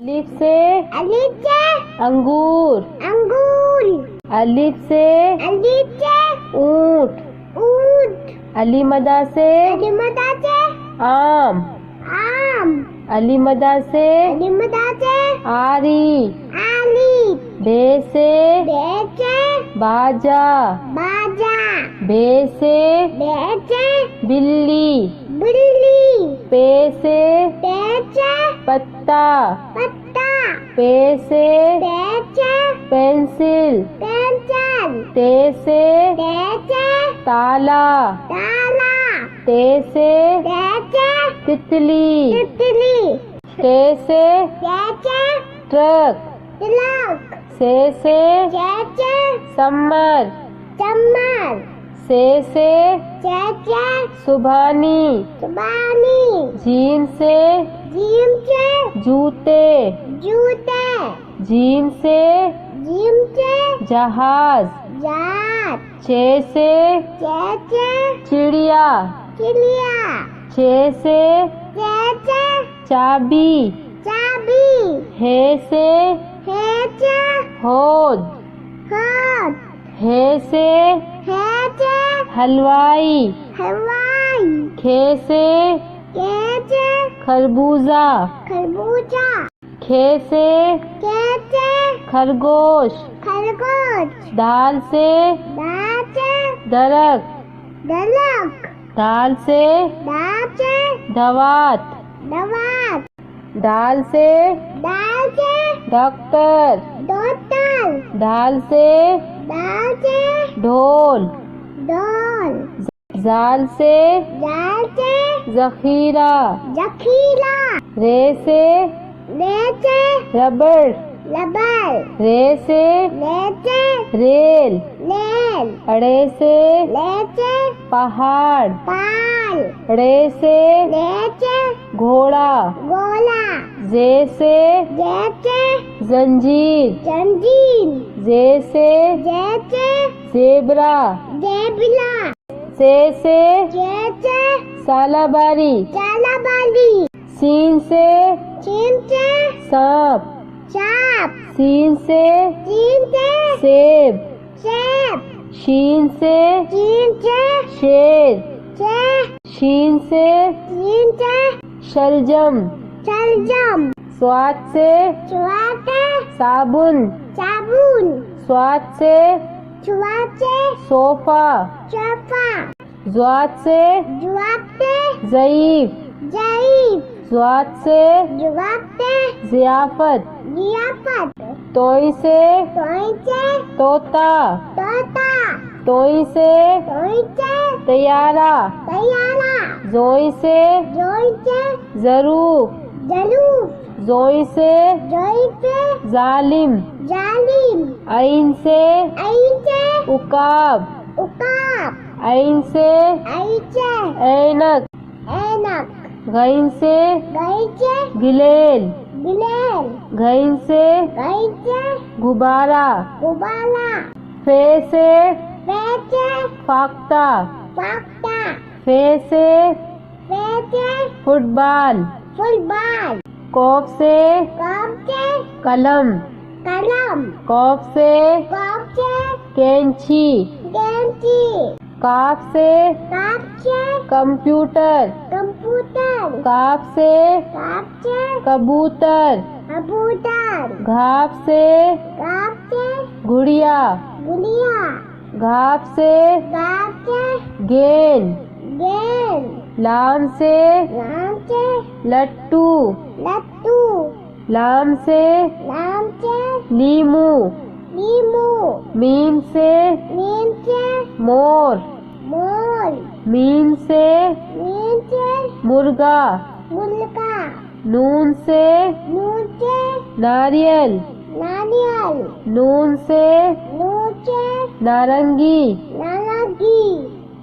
अलिफ से अलिफ से अंगूर। अंगूर। अलिफ से ऊंट। ऊंट। अली मदा से अलिमदा से आम। आम। अली मदा से अलिमदा से आरी। आली। बे से बेचे बाजा। बाजा। बे से बेचे बिल्ली। बिल्ली। पे से बेचे पत्ता। पत्ता। पे से बेचे पेंसिल। पेंसिल। ते से बेचे ताला। ताला। ते से बेचे तितली। तितली। टे से बेचे ट्रक। तिलक। से बेचे समर। चम्मच। से बेचे सुभानी। सुबानी। जीम से जीम से जूते। जूते। जीम से जीम से जहाज। जात। चे से बेचे चिड़िया। चिड़िया। चे से बेचे चाबी। चाबी। हे से बेचे होद। हाथ। हे से बेचे हलवाई। हवाई। खे से बेचे खरबूजा। खरबूजा। खे से बेचे खरगोश। खरगोश। दाल से बेचे दरख्त। दलक। दाल से बेचे दवात। दवात। दाल से दाल से डॉक्टर। डॉक्टर। दाल से दाल से ढोल। डॉल। जाल से जाल से जखीरा। जखीरा। रे से लेचे रबड़। लबर। रे से लेचे रेल। लेल। अड़े से लेचे पहाड़। पाल। रे से लेचे घोड़ा। गोला। जे से जैचे जंजीर। जंजीर। जे से जैचे जेबरा। जेबिला। से जैचे सालाबारी। चालाबाली। सीन से चीन से सांप। चाप। सीन से चीन से सेब। सेब। शीन से चीन से शेर। से शीन से चीन से शलजम। शलजम। स्वाद से चुआते साबुन। साबुन। स्वाद से चुआते सोफा। चोफा। ज्वाद से जुआते ज़ईफ। जईफ। ज्वाद से जुआते ज़ियाफत। जियाफत। तोई से तोई से तोता। तोता। तोई से तोई से तैयारा। तैयारा। जोई से जोई से ज़रूफ। जलूफ। जोई से जोई से जालिम। जालिम। ऐन से ऐन से उकाब। उकाब। ऐन से ऐचे ऐनक। ऐनक। गैन से गईचे गिलेल। गिलेल। गैन से गईचे गुब्बारा। गुबाला। फे से पेचे फाख्ता। पाक्ता। फे से पेचे फुटबॉल। फुटबॉल। कॉफ से कप से कलम। कलम। कॉफ से कप से कैंची। कैंची। काफ से कप से कंप्यूटर। कंप्यूटर। काफ से कप से कबूतर। कबूतर। घाफ से कप से गुड़िया। गुड़िया। घाफ से कप से गेंद। गेंद। लाम से लाम से लट्टू। लट्टू। लाम से लाम से लीमू। नींबू। मीम से नीम से मोर। मोर। मीम से नीम से मुर्गा। मुर्गा। नून से नून से नारियल। नारियल। नून से नून से नारंगी। नारंगी।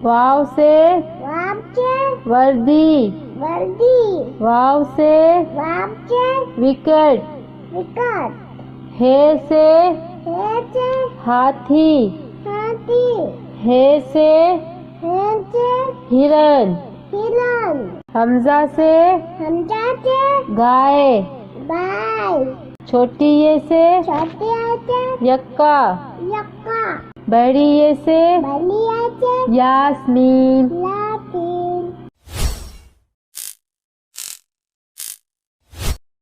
वाव से वाव से वर्दी। वर्दी। वाव से वाव से विकेट। विकट। हे से हे से हाथी। हाथी। हे से हे से हिरन। हिरण। हमजा से हमजा से गाय। बाय छोटी ये से छोटी आचे यक्का, यक्का बड़ी ये से बली आचे यास्मीन, ला